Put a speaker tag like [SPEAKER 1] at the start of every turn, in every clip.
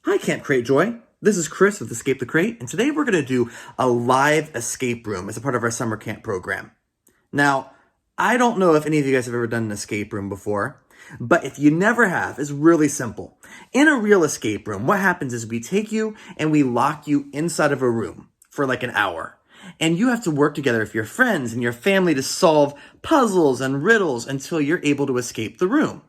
[SPEAKER 1] Hi, Camp Crate Joy. This is Chris with Escape the Crate, and today we're going to do a live escape room as a part of our summer camp program. Now, I don't know if any of you guys have ever done an escape room before, but if you never have, it's really simple. In a real escape room, what happens is we take you and we lock you inside of a room for like an hour. And you have to work together with your friends and your family to solve puzzles and riddles until you're able to escape the room.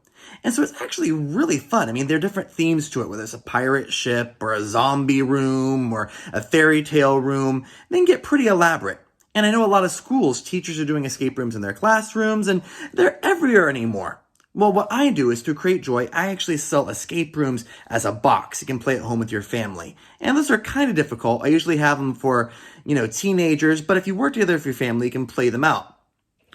[SPEAKER 1] And so it's actually really fun. I mean, there are different themes to it, whether it's a pirate ship or a zombie room or a fairy tale room. They can get pretty elaborate. And I know a lot of schools, teachers are doing escape rooms in their classrooms, and they're everywhere anymore. Well, what I do is through Crate Joy, I actually sell escape rooms as a box. You can play at home with your family. And those are kind of difficult. I usually have them for, teenagers, but if you work together with your family, you can play them out.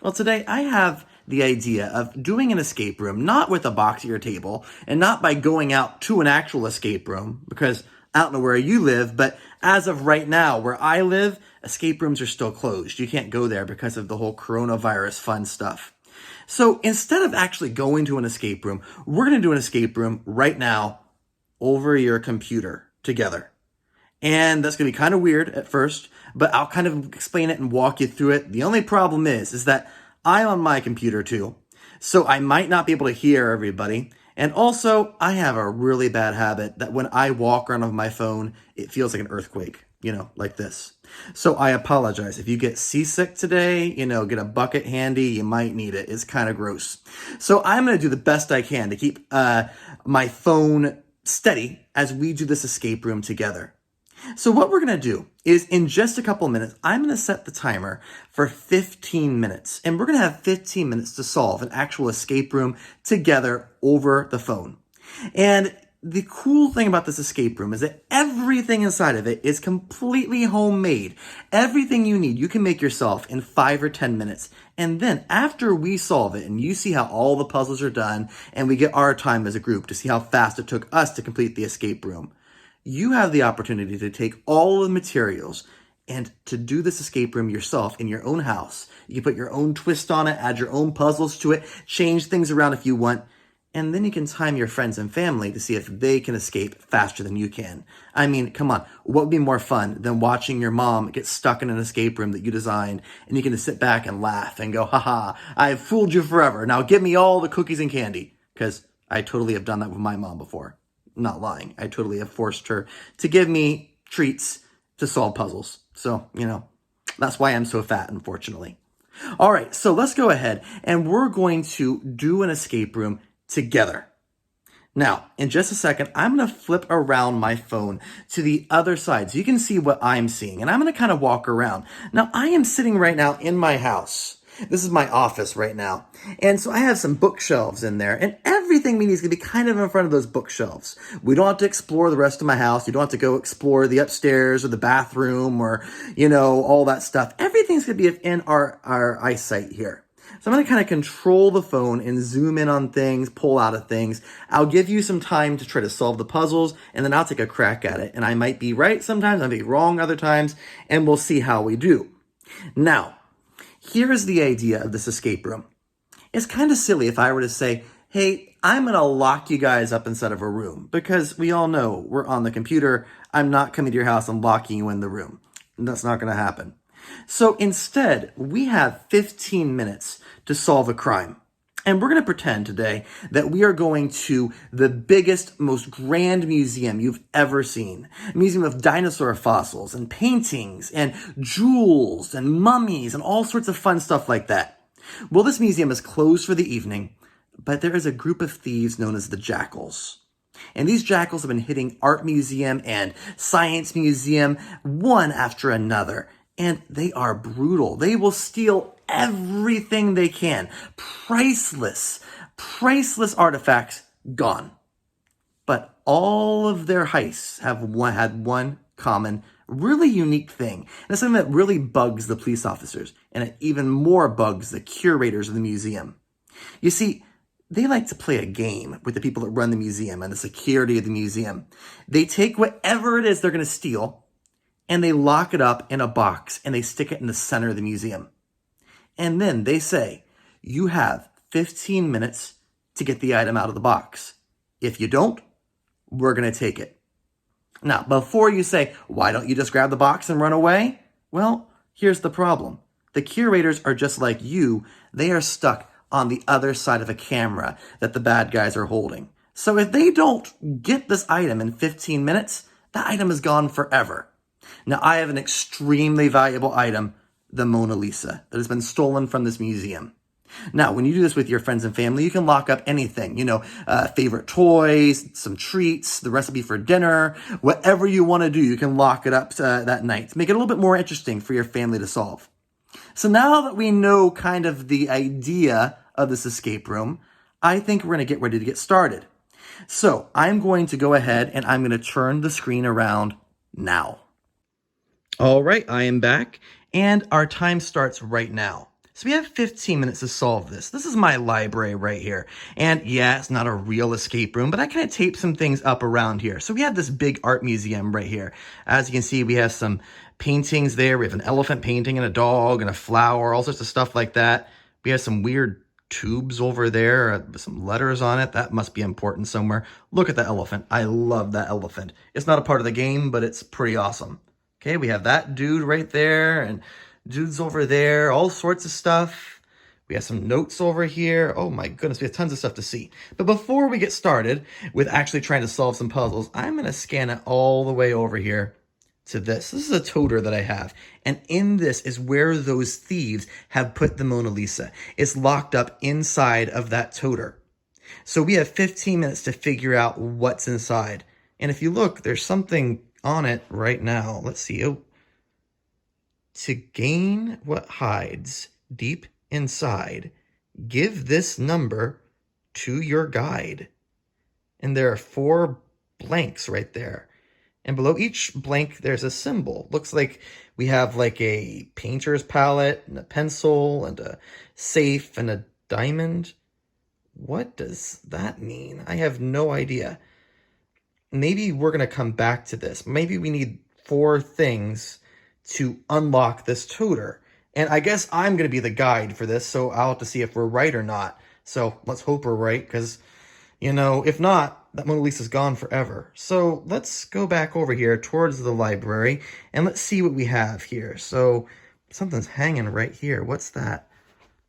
[SPEAKER 1] Well, today I have the idea of doing an escape room, not with a box at your table, and not by going out to an actual escape room, because I don't know where you live, but as of right now, where I live, escape rooms are still closed. You can't go there because of the whole coronavirus fun stuff. So instead of actually going to an escape room, we're going to do an escape room right now over your computer together. And that's going to be kind of weird at first, but I'll kind of explain it and walk you through it. The only problem is that I'm on my computer too, so I might not be able to hear everybody. And also, I have a really bad habit that when I walk around with my phone, it feels like an earthquake, like this. So I apologize. If you get seasick today, get a bucket handy. You might need it. It's kind of gross. So I'm going to do the best I can to keep my phone steady as we do this escape room together. So what we're going to do is in just a couple minutes, I'm going to set the timer for 15 minutes. And we're going to have 15 minutes to solve an actual escape room together over the phone. And the cool thing about this escape room is that everything inside of it is completely homemade. Everything you need, you can make yourself in 5 or 10 minutes. And then after we solve it and you see how all the puzzles are done and we get our time as a group to see how fast it took us to complete the escape room, you have the opportunity to take all of the materials and to do this escape room yourself in your own house. You can put your own twist on it, add your own puzzles to it, change things around if you want, and then you can time your friends and family to see if they can escape faster than you can. I mean, come on, what would be more fun than watching your mom get stuck in an escape room that you designed and you can just sit back and laugh and go, haha, I've fooled you forever. Now give me all the cookies and candy, because I totally have done that with my mom before. Not lying. I totally have forced her to give me treats to solve puzzles. So, that's why I'm so fat, unfortunately. All right, so let's go ahead and we're going to do an escape room together. Now, in just a second, I'm going to flip around my phone to the other side so you can see what I'm seeing. And I'm going to kind of walk around. Now, I am sitting right now in my house. This is my office right now. And so I have some bookshelves in there, and everything we need is going to be kind of in front of those bookshelves. We don't have to explore the rest of my house. You don't have to go explore the upstairs or the bathroom or, all that stuff. Everything's going to be in our eyesight here. So I'm going to kind of control the phone and zoom in on things, pull out of things. I'll give you some time to try to solve the puzzles, and then I'll take a crack at it. And I might be right sometimes, I might be wrong other times, and we'll see how we do. Now, here's the idea of this escape room. It's kind of silly if I were to say, hey, I'm going to lock you guys up inside of a room, because we all know we're on the computer. I'm not coming to your house and locking you in the room. That's not going to happen. So instead, we have 15 minutes to solve a crime. And we're going to pretend today that we are going to the biggest, most grand museum you've ever seen. A museum of dinosaur fossils and paintings and jewels and mummies and all sorts of fun stuff like that. Well, this museum is closed for the evening, but there is a group of thieves known as the Jackals. And these jackals have been hitting art museum and science museum one after another. And they are brutal. They will steal everything they can. Priceless artifacts gone. But all of their heists have had one common, really unique thing. And it's something that really bugs the police officers. And it even more bugs the curators of the museum. You see, they like to play a game with the people that run the museum and the security of the museum. They take whatever it is they're going to steal, and they lock it up in a box, and they stick it in the center of the museum. And then they say, you have 15 minutes to get the item out of the box. If you don't, we're going to take it. Now, before you say, why don't you just grab the box and run away? Well, here's the problem. The curators are just like you. They are stuck on the other side of a camera that the bad guys are holding. So if they don't get this item in 15 minutes, that item is gone forever. Now, I have an extremely valuable item, the Mona Lisa, that has been stolen from this museum. Now, when you do this with your friends and family, you can lock up anything, favorite toys, some treats, the recipe for dinner, whatever you want to do, you can lock it up that night to make it a little bit more interesting for your family to solve. So now that we know kind of the idea of this escape room, I think we're going to get ready to get started. So I'm going to go ahead and I'm going to turn the screen around now. All right, I am back, and our time starts right now. So we have 15 minutes to solve this. This is my library right here. And yeah, it's not a real escape room, but I kind of taped some things up around here. So we have this big art museum right here. As you can see, we have some paintings there. We have an elephant painting and a dog and a flower, all sorts of stuff like that. We have some weird tubes over there with some letters on it. That must be important somewhere. Look at the elephant. I love that elephant. It's not a part of the game, but it's pretty awesome. Okay, we have that dude right there and dudes over there, all sorts of stuff. We have some notes over here. Oh my goodness, we have tons of stuff to see. But before we get started with actually trying to solve some puzzles, I'm going to scan it all the way over here to this. This is a toter that I have. And in this is where those thieves have put the Mona Lisa. It's locked up inside of that toter. So we have 15 minutes to figure out what's inside. And if you look, there's something on it right now. Let's see. Oh, to gain what hides deep inside, give this number to your guide. And there are 4 blanks right there. And below each blank, there's a symbol. Looks like we have like a painter's palette and a pencil and a safe and a diamond. What does that mean? I have no idea. Maybe we're going to come back to this. Maybe we need 4 things to unlock this toter. And I guess I'm going to be the guide for this, so I'll have to see if we're right or not. So let's hope we're right, because, if not, that Mona Lisa's gone forever. So let's go back over here towards the library, and let's see what we have here. So something's hanging right here. What's that?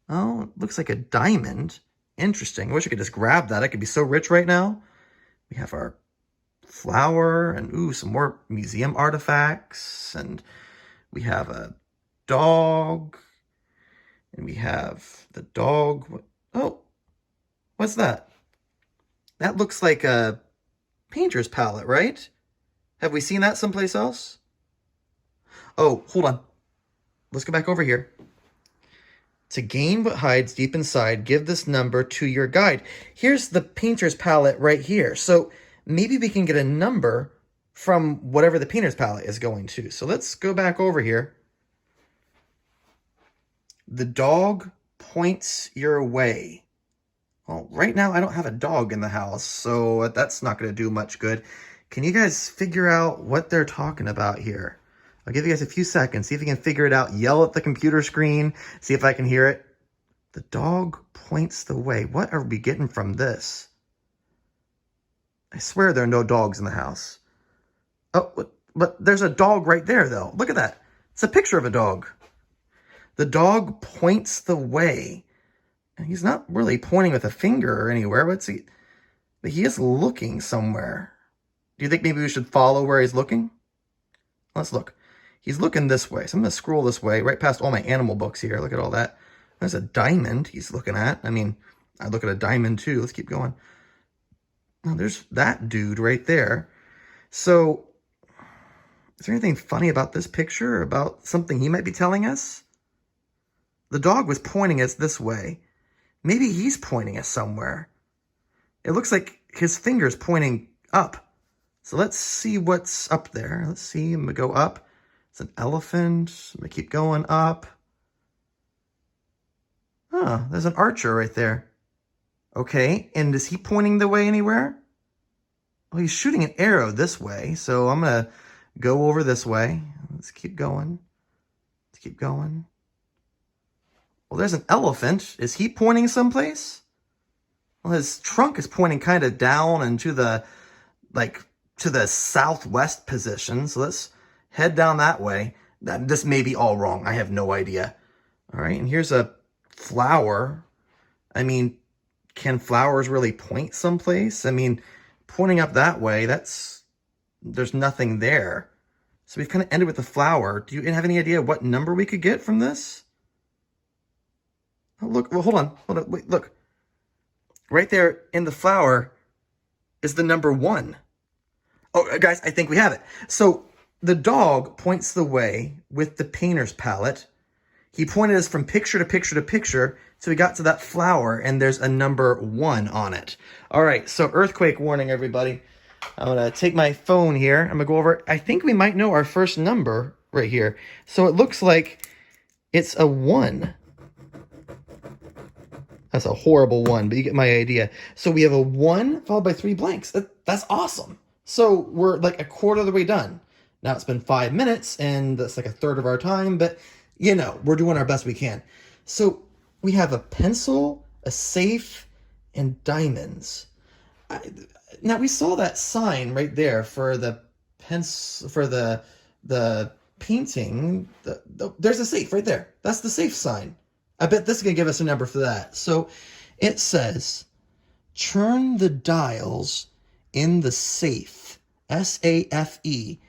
[SPEAKER 1] Oh, it looks like a diamond. Interesting. I wish I could just grab that. I could be so rich right now. We have our flower and some more museum artifacts, and we have a dog, and we have the dog. Oh, what's that? That looks like a painter's palette, right? Have we seen that someplace else? Oh, hold on. Let's go back over here. To gain what hides deep inside, give this number to your guide. Here's the painter's palette right here. So maybe we can get a number from whatever the painter's palette is going to. So let's go back over here. The dog points your way. Well, right now I don't have a dog in the house, so that's not going to do much good. Can you guys figure out what they're talking about here? I'll give you guys a few seconds. See if you can figure it out. Yell at the computer screen. See if I can hear it. The dog points the way. What are we getting from this? I swear there are no dogs in the house. Oh, but there's a dog right there, though. Look at that. It's a picture of a dog. The dog points the way. And he's not really pointing with a finger or anywhere. What's he? But he is looking somewhere. Do you think maybe we should follow where he's looking? Let's look. He's looking this way. So I'm going to scroll this way, right past all my animal books here. Look at all that. There's a diamond he's looking at. I mean, I look at a diamond too. Let's keep going. Now, there's that dude right there. So, is there anything funny about this picture? About something he might be telling us? The dog was pointing us this way. Maybe he's pointing us somewhere. It looks like his finger's pointing up. So let's see what's up there. Let's see. I'm going to go up. It's an elephant. I'm going to keep going up. Oh, there's an archer right there. Okay, and is he pointing the way anywhere? Well, he's shooting an arrow this way, so I'm going to go over this way. Let's keep going. Let's keep going. Well, there's an elephant. Is he pointing someplace? Well, his trunk is pointing kind of down into the, to the southwest position. So let's head down that way. This may be all wrong. I have no idea. All right, and here's a flower. I mean, can flowers really point someplace? I mean, pointing up that way, there's nothing there. So we've kind of ended with the flower. Do you have any idea what number we could get from this? Oh, look, well, hold on, wait, look. Right there in the flower is the number 1. Oh, guys, I think we have it. So the dog points the way with the painter's palette. He pointed us from picture to picture to picture, so we got to that flower, and there's a number 1 on it. All right, so earthquake warning, everybody. I'm going to take my phone here. I'm going to go over, I think we might know our first number right here. So it looks like it's a 1. That's a horrible 1, but you get my idea. So we have a 1 followed by 3 blanks. That's awesome. So we're like a quarter of the way done. Now it's been 5 minutes, and that's like a third of our time, but you know, we're doing our best we can. So we have a pencil, a safe, and diamonds. Now we saw that sign right there for the painting. There's a safe right there. That's the safe sign. I bet this is going to give us a number for that. So it says, turn the dials in the safe. S-A-F-E.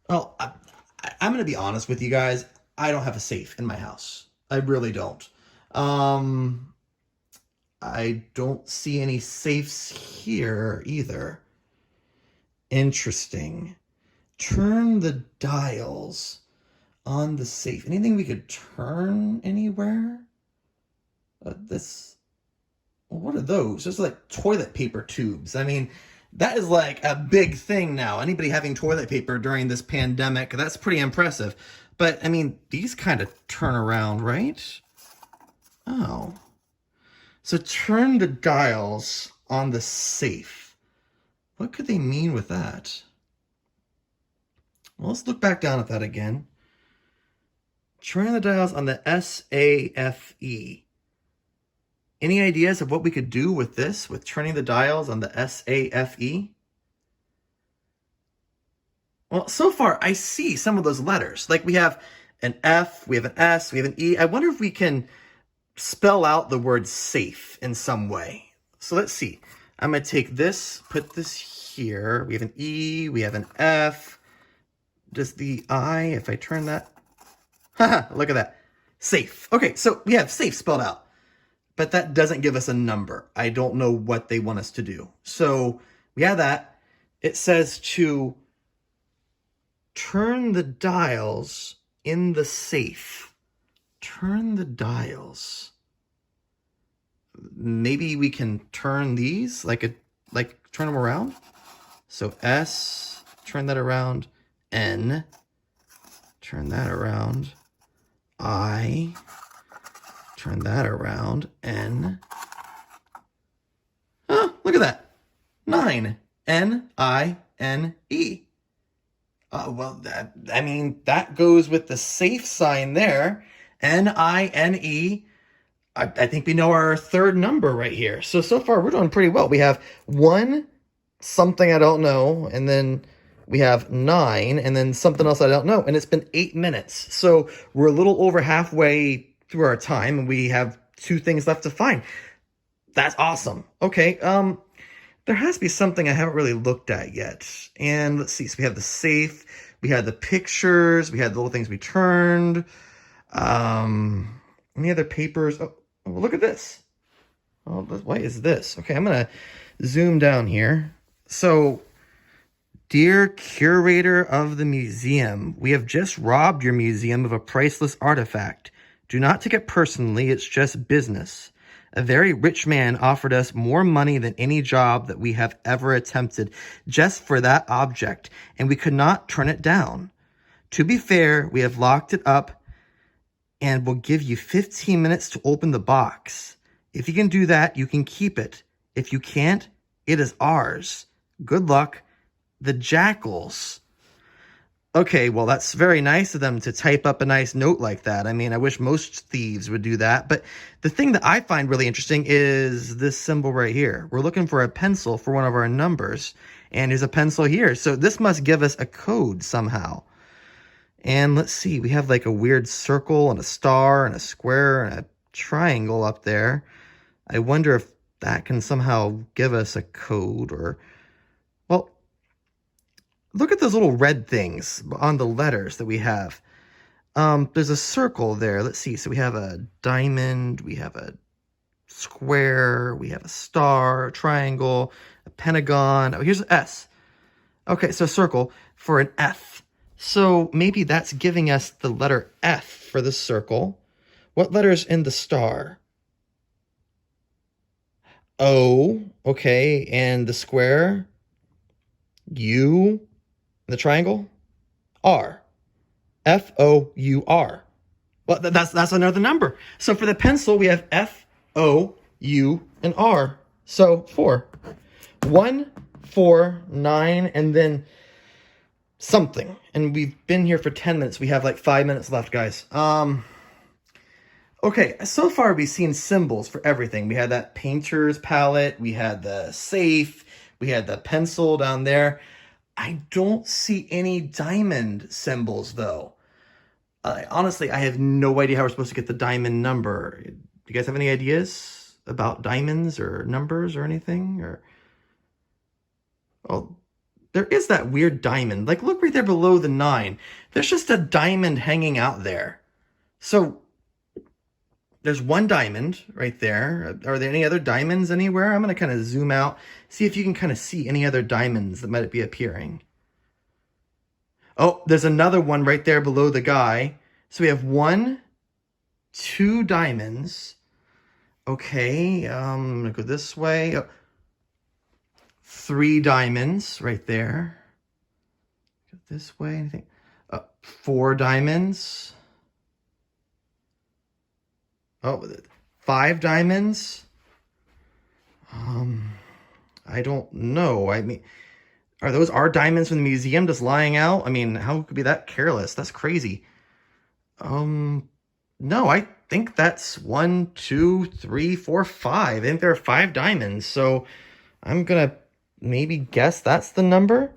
[SPEAKER 1] Well, I'm going to be honest with you guys. I don't have a safe in my house. I really don't. I don't see any safes here either. Interesting. Turn the dials on the safe. Anything we could turn anywhere? What are those? Just like toilet paper tubes. I mean, that is like a big thing now. Anybody having toilet paper during this pandemic, that's pretty impressive. But, I mean, these kind of turn around, right? Oh. So turn the dials on the safe. What could they mean with that? Well, let's look back down at that again. Turn the dials on the S-A-F-E. Any ideas of what we could do with this, with turning the dials on the S-A-F-E? Well, so far, I see some of those letters. Like we have an F, we have an S, we have an E. I wonder if we can spell out the word safe in some way. So let's see. I'm going to take this, put this here. We have an E, we have an F. Does the I, if I turn that? Haha, look at that. Safe. Okay, so we have safe spelled out. But that doesn't give us a number. I don't know what they want us to do. So we have that. It says to turn the dials in the safe. Turn the dials. Maybe we can turn these like turn them around. So S, turn that around. N, turn that around. I, turn that around. N. Oh, look at that. 9. N-I-N-E. Well, that goes with the safe sign there. N-I-N-E. I think we know our third number right here. So far, we're doing pretty well. We have 1, something I don't know, and then we have 9, and then something else I don't know, and it's been 8 minutes. So we're a little over halfway through our time, and we have 2 things left to find. That's awesome. Okay, there has to be something I haven't really looked at yet. And let's see, so we have the safe, we had the pictures, we had the little things we turned. Any other papers? Oh, look at this. Oh, what is this? Okay, I'm going to zoom down here. So, dear curator of the museum, we have just robbed your museum of a priceless artifact. Do not take it personally, it's just business. A very rich man offered us more money than any job that we have ever attempted just for that object, and we could not turn it down. To be fair, we have locked it up and will give you 15 minutes to open the box. If you can do that, you can keep it. If you can't, it is ours. Good luck. The Jackals. Okay, well, that's very nice of them to type up a nice note like that. I mean, I wish most thieves would do that. But the thing that I find really interesting is this symbol right here. We're looking for a pencil for one of our numbers. And there's a pencil here. So this must give us a code somehow. And let's see, we have like a weird circle and a star and a square and a triangle up there. I wonder if that can somehow give us a code or, well, look at those little red things on the letters that we have. There's a circle there. Let's see. So we have a diamond, we have a square, we have a star, a triangle, a pentagon. Oh, here's an S. Okay, so circle for an F. So maybe that's giving us the letter F for the circle. What letter's in the star? O, okay, and the square? U, the triangle? R. F-O-U-R. Well, that's another number. So for the pencil, we have F, O, U, and R. So 4. 1, 4, 9, and then something. And we've been here for 10 minutes. We have like 5 minutes left, guys. Okay, so far we've seen symbols for everything. We had that painter's palette, we had the safe, we had the pencil down there. I don't see any diamond symbols, though. Honestly, I have no idea how we're supposed to get the diamond number. Do you guys have any ideas about diamonds or numbers or anything? Or, oh, there is that weird diamond. Like, look right there below the 9. There's just a diamond hanging out there. So there's one diamond right there. Are there any other diamonds anywhere? I'm going to kind of zoom out, see if you can kind of see any other diamonds that might be appearing. Oh, there's another one right there below the guy. So we have 1, 2 diamonds. Okay, I'm going to go this way. Oh, 3 diamonds right there. Go this way. Anything? 4 diamonds. Oh, 5 diamonds? I don't know. I mean, are those our diamonds from the museum just lying out? I mean, how could be that careless? That's crazy. No, I think that's 1, 2, 3, 4, 5. I think there are 5 diamonds. So I'm gonna maybe guess that's the number.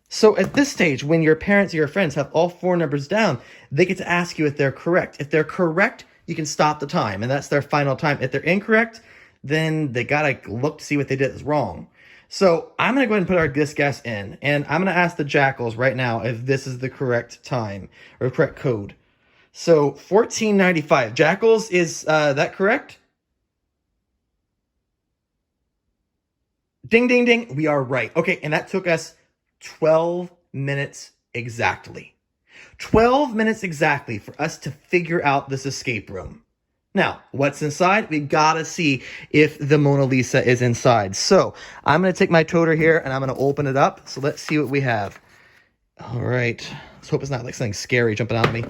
[SPEAKER 1] So at this stage, when your parents or your friends have all 4 numbers down, they get to ask you if they're correct. If they're correct, you can stop the time, and that's their final time. If they're incorrect, then they gotta look to see what they did is wrong. So I'm gonna go ahead and put this guess in, and I'm gonna ask the jackals right now if this is the correct time or correct code. So 1495. Jackals, is that correct? Ding, ding, ding. We are right. Okay, and that took us 12 minutes exactly. 12 minutes exactly for us to figure out this escape room. Now, what's inside? We gotta see if the Mona Lisa is inside. So I'm gonna take my toter here and I'm gonna open it up. So let's see what we have. All right. Let's hope it's not like something scary jumping out at me.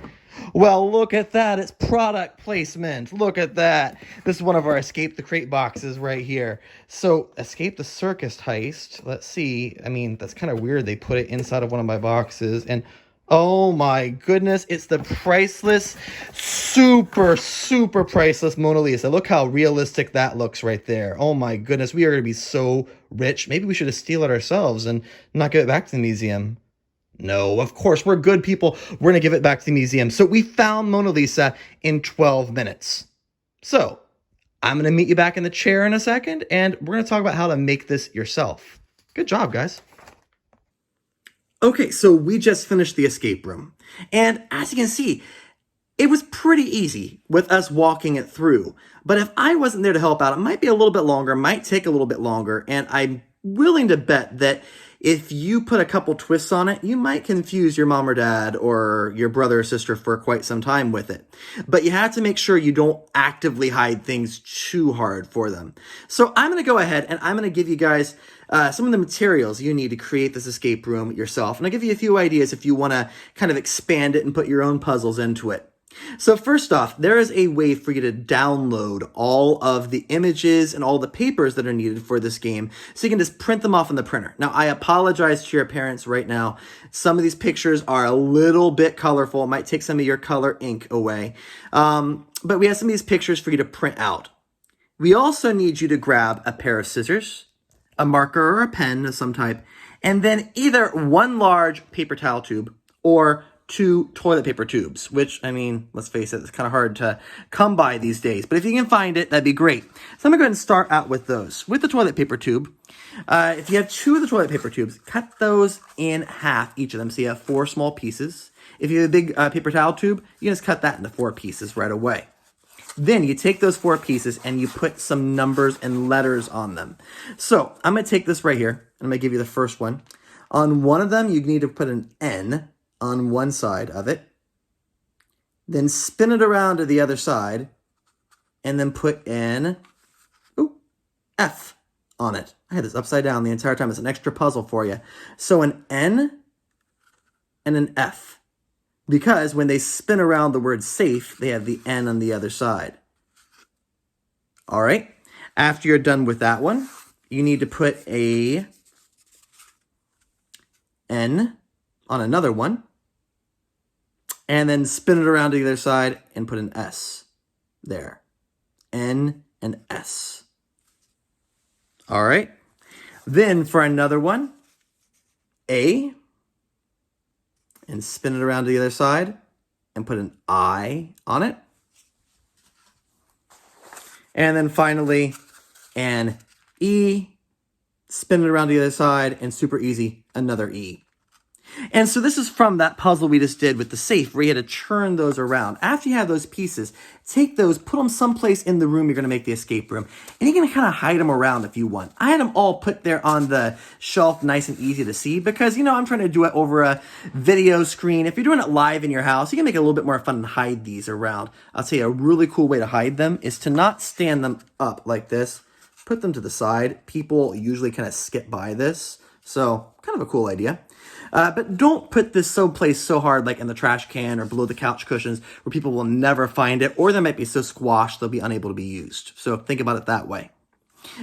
[SPEAKER 1] Well, look at that. It's product placement. Look at that. This is one of our Escape the Crate boxes right here. So, Escape the Circus Heist. Let's see. I mean, that's kind of weird. They put it inside of one of my boxes. And, oh my goodness, it's the priceless, super, super priceless Mona Lisa. Look how realistic that looks right there. Oh my goodness, we are going to be so rich. Maybe we should just steal it ourselves and not give it back to the museum. No, of course, we're good people. We're going to give it back to the museum. So we found Mona Lisa in 12 minutes. So I'm going to meet you back in the chair in a second, and we're going to talk about how to make this yourself. Good job, guys. Okay, so we just finished the escape room. And as you can see, it was pretty easy with us walking it through. But if I wasn't there to help out, it might be a little bit longer, might take a little bit longer, and I'm willing to bet that if you put a couple twists on it, you might confuse your mom or dad or your brother or sister for quite some time with it. But you have to make sure you don't actively hide things too hard for them. So I'm going to go ahead and I'm going to give you guys some of the materials you need to create this escape room yourself. And I'll give you a few ideas if you want to kind of expand it and put your own puzzles into it. So first off, there is a way for you to download all of the images and all the papers that are needed for this game, so you can just print them off on the printer. Now, I apologize to your parents right now. Some of these pictures are a little bit colorful. It might take some of your color ink away. But we have some of these pictures for you to print out. We also need you to grab a pair of scissors, a marker or a pen of some type, and then either one large paper towel tube or 2 toilet paper tubes, which, I mean, let's face it, it's kind of hard to come by these days. But if you can find it, that'd be great. So I'm going to go ahead and start out with those. With the toilet paper tube, if you have 2 of the toilet paper tubes, cut those in half, each of them, so you have 4 small pieces. If you have a big paper towel tube, you can just cut that into 4 pieces right away. Then you take those 4 pieces and you put some numbers and letters on them. So I'm going to take this right here, and I'm going to give you the first one. On one of them, you need to put an N on one side of it. Then spin it around to the other side, and then put an F on it. I had this upside down the entire time. It's an extra puzzle for you. So an N and an F. Because when they spin around the word safe, they have the N on the other side. All right. After you're done with that one, you need to put a N on another one. And then spin it around to the other side and put an S there. N and S. All right. Then for another one, A, and spin it around to the other side and put an I on it. And then finally, an E, spin it around to the other side, and super easy, another E. And so this is from that puzzle we just did with the safe, where you had to churn those around. After you have those pieces, take those, put them someplace in the room you're going to make the escape room, and you can kind of hide them around if you want. I had them all put there on the shelf, nice and easy to see, because, I'm trying to do it over a video screen. If you're doing it live in your house, you can make it a little bit more fun and hide these around. I'll tell you, a really cool way to hide them is to not stand them up like this. Put them to the side. People usually kind of skip by this, so kind of a cool idea. But don't put this someplace so hard, like in the trash can or below the couch cushions, where people will never find it, or they might be so squashed they'll be unable to be used. So think about it that way.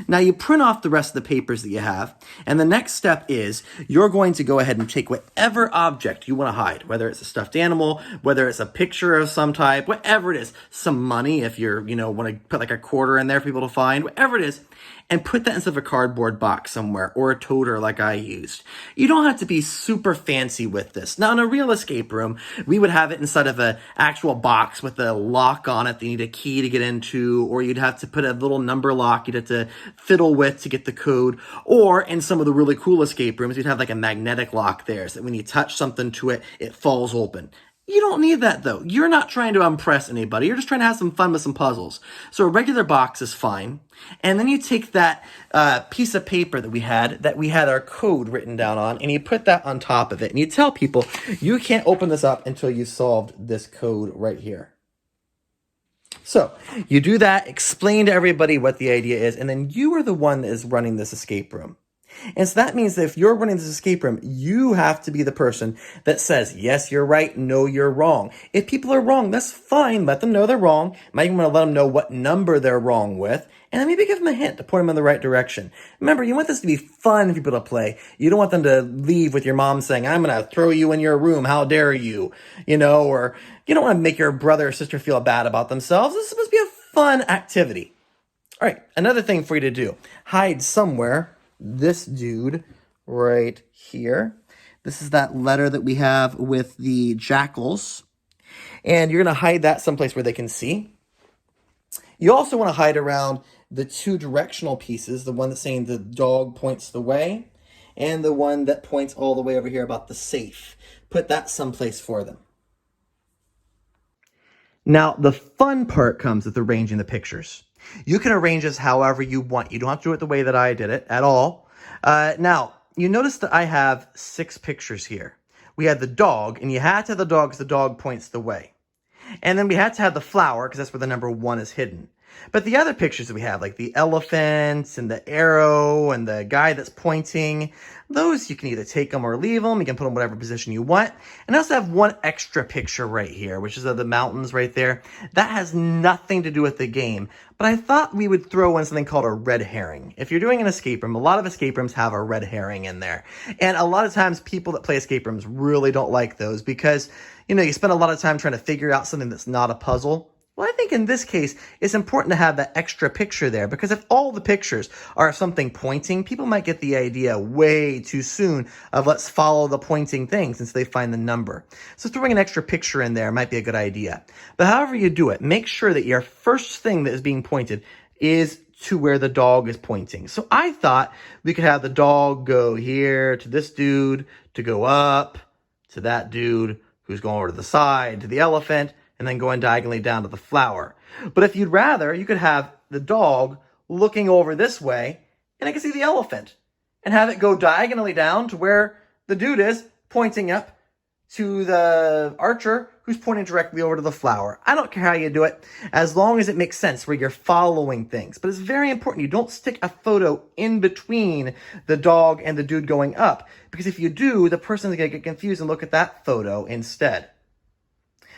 [SPEAKER 1] Now you print off the rest of the papers that you have, and the next step is you're going to go ahead and take whatever object you want to hide, whether it's a stuffed animal, whether it's a picture of some type, whatever it is, some money if you're, want to put like a quarter in there for people to find, whatever it is, and put that inside of a cardboard box somewhere, or a toter like I used. You don't have to be super fancy with this. Now in a real escape room, we would have it inside of an actual box with a lock on it that you need a key to get into, or you'd have to put a little number lock you'd have to fiddle with to get the code, or in some of the really cool escape rooms, you'd have like a magnetic lock there so that when you touch something to it, it falls open. You don't need that though. You're not trying to impress anybody. You're just trying to have some fun with some puzzles. So a regular box is fine. And then you take that piece of paper that we had our code written down on, and you put that on top of it. And you tell people, you can't open this up until you solved this code right here. So you do that, explain to everybody what the idea is, and then you are the one that is running this escape room. And so that means that if you're running this escape room, you have to be the person that says, yes, you're right, no, you're wrong. If people are wrong, that's fine. Let them know they're wrong. Might even want to let them know what number they're wrong with. And then maybe give them a hint to point them in the right direction. Remember, you want this to be fun for people to play. You don't want them to leave with your mom saying, I'm going to throw you in your room. How dare you? Or you don't want to make your brother or sister feel bad about themselves. This is supposed to be a fun activity. All right, another thing for you to do. Hide somewhere this dude right here. This is that letter that we have with the jackals. And you're going to hide that someplace where they can see. You also want to hide around the 2 directional pieces, the one that's saying the dog points the way, and the one that points all the way over here about the safe. Put that someplace for them. Now, the fun part comes with arranging the pictures. You can arrange this however you want. You don't have to do it the way that I did it at all. Now, you notice that I have 6 pictures here. We had the dog, and you had to have the dog because the dog points the way. And then we had to have the flower because that's where the number 1 is hidden. But the other pictures that we have, like the elephant and the arrow and the guy that's pointing, those you can either take them or leave them. You can put them in whatever position you want. And I also have one extra picture right here, which is of the mountains right there. That has nothing to do with the game. But I thought we would throw in something called a red herring. If you're doing an escape room, a lot of escape rooms have a red herring in there. And a lot of times people that play escape rooms really don't like those because, you spend a lot of time trying to figure out something that's not a puzzle. Well, I think in this case, it's important to have that extra picture there because if all the pictures are of something pointing, people might get the idea way too soon of let's follow the pointing things until they find the number. So throwing an extra picture in there might be a good idea. But however you do it, make sure that your first thing that is being pointed is to where the dog is pointing. So I thought we could have the dog go here to this dude, to go up to that dude who's going over to the side, to the elephant, and then going diagonally down to the flower. But if you'd rather, you could have the dog looking over this way, and I can see the elephant, and have it go diagonally down to where the dude is, pointing up to the archer who's pointing directly over to the flower. I don't care how you do it, as long as it makes sense where you're following things. But it's very important you don't stick a photo in between the dog and the dude going up, because if you do, the person's going to get confused and look at that photo instead.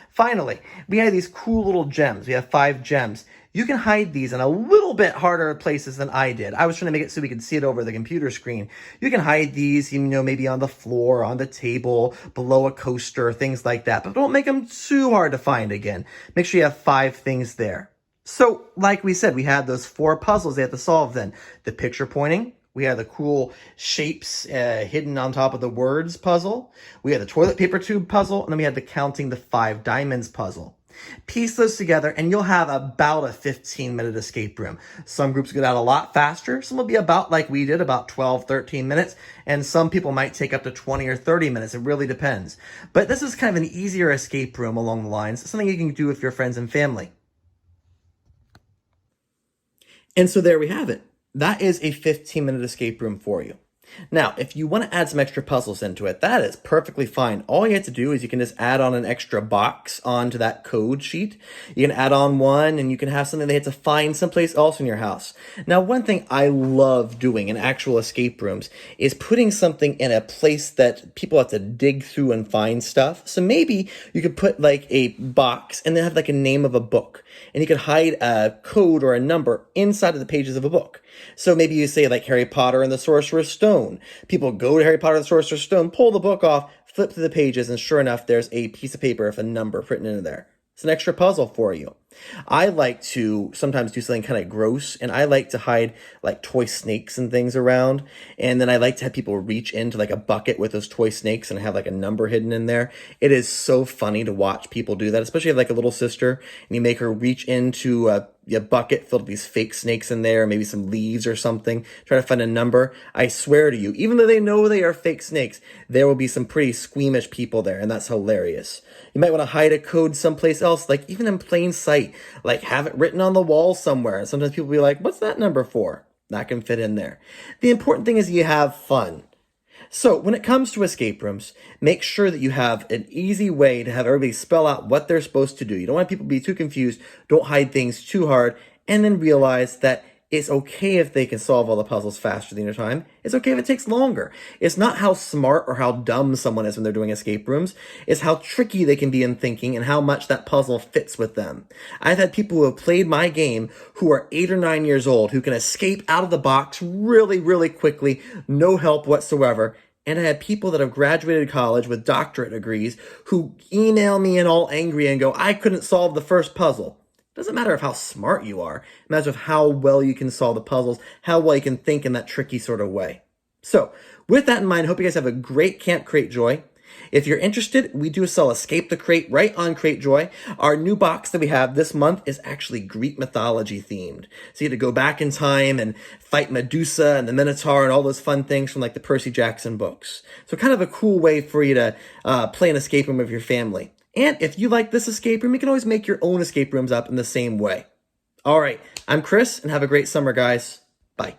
[SPEAKER 1] Finally, we have these cool little gems. We have 5 gems. You can hide these in a little bit harder places than I did. I was trying to make it so we could see it over the computer screen. You can hide these, maybe on the floor, on the table, below a coaster, things like that. But don't make them too hard to find again. Make sure you have 5 things there. So, like we said, we had those 4 puzzles they had to solve then. The picture pointing. We had the cool shapes hidden on top of the words puzzle. We had the toilet paper tube puzzle. And then we had the counting the 5 diamonds puzzle. Piece those together and you'll have about a 15-minute escape room. Some groups get out a lot faster. Some will be about like we did, about 12, 13 minutes. And some people might take up to 20 or 30 minutes. It really depends. But this is kind of an easier escape room along the lines. Something you can do with your friends and family. And so there we have it. That is a 15-minute escape room for you. Now, if you want to add some extra puzzles into it, that is perfectly fine. All you have to do is you can just add on an extra box onto that code sheet. You can add on one, and you can have something they have to find someplace else in your house. Now, one thing I love doing in actual escape rooms is putting something in a place that people have to dig through and find stuff. So maybe you could put like a box and then have like a name of a book. And you could hide a code or a number inside of the pages of a book. So maybe you say like Harry Potter and the Sorcerer's Stone. People go to Harry Potter and the Sorcerer's Stone, pull the book off, flip through the pages, and sure enough, there's a piece of paper with a number written into there. It's an extra puzzle for you. I like to sometimes do something kind of gross, and I like to hide like toy snakes and things around. And then I like to have people reach into like a bucket with those toy snakes and have like a number hidden in there. It is so funny to watch people do that, especially if you have like a little sister and you make her reach into a bucket filled with these fake snakes in there, maybe some leaves or something, try to find a number. I swear to you, even though they know they are fake snakes, there will be some pretty squeamish people there, and that's hilarious. You might want to hide a code someplace else, like even in plain sight, like have it written on the wall somewhere. And sometimes people will be like, what's that number for? That can fit in there. The important thing is you have fun. So when it comes to escape rooms, make sure that you have an easy way to have everybody spell out what they're supposed to do. You don't want people to be too confused. Don't hide things too hard. And then realize that it's okay if they can solve all the puzzles faster than your time. It's okay if it takes longer. It's not how smart or how dumb someone is when they're doing escape rooms. It's how tricky they can be in thinking and how much that puzzle fits with them. I've had people who have played my game who are 8 or 9 years old who can escape out of the box really, really quickly, no help whatsoever. And I had people that have graduated college with doctorate degrees who email me and all angry and go, I couldn't solve the first puzzle. It doesn't matter of how smart you are. It matters of how well you can solve the puzzles, how well you can think in that tricky sort of way. So, with that in mind, I hope you guys have a great Camp Crate Joy. If you're interested, we do sell Escape the Crate right on Crate Joy. Our new box that we have this month is actually Greek mythology themed. So you had to go back in time and fight Medusa and the Minotaur and all those fun things from like the Percy Jackson books. So kind of a cool way for you to play an escape room with your family. And if you like this escape room, you can always make your own escape rooms up in the same way. All right, I'm Chris, and have a great summer, guys. Bye.